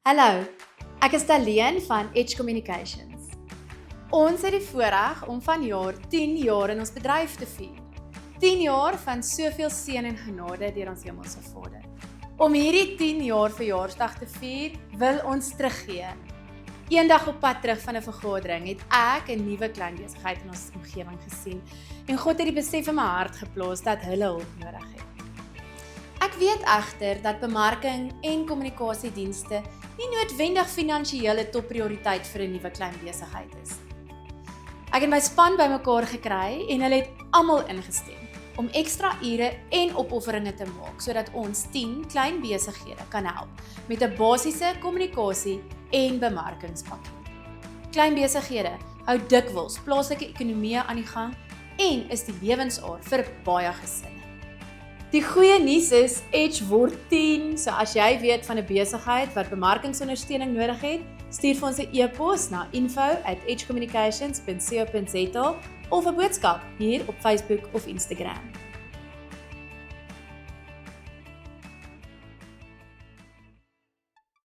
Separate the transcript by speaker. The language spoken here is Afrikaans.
Speaker 1: Hallo, ek is Daleen van Edge Communications. Ons het die voorreg om vanjaar 10 jaar in ons bedryf te vier. 10 jaar van soveel seën en genade deur ons Hemelse Vader. Om hierdie 10 jaar verjaarsdag te vier, wil ons teruggee. Eendag op pad terug van 'n vergadering het ek 'n nuwe klein besigheid in ons omgewing gesien en God het die besef in my hart geplaas dat hulle hulp nodig het. Ek weet egter dat bemarking en kommunikasiedienste nie noodwendig finansiële topprioriteit vir 'n nuwe klein besigheid is. Ek het my span bymekaar gekry en hulle het almal ingestem om ekstra ure en opofferinge te maak sodat ons 10 klein besighede kan help met 'n basiese kommunikasie en bemarkingspakket. Klein besighede hou dikwels plaaslike ekonomie aan die gang en is die lewensaar vir baie gesinne. Die goeie nuus is, Edge word 10, so as jy weet van 'n besigheid wat bemarkingsondersteuning nodig het, stuur vir ons 'n e-pos na info@edgecommunications.co.za of 'n boodskap hier op Facebook of Instagram.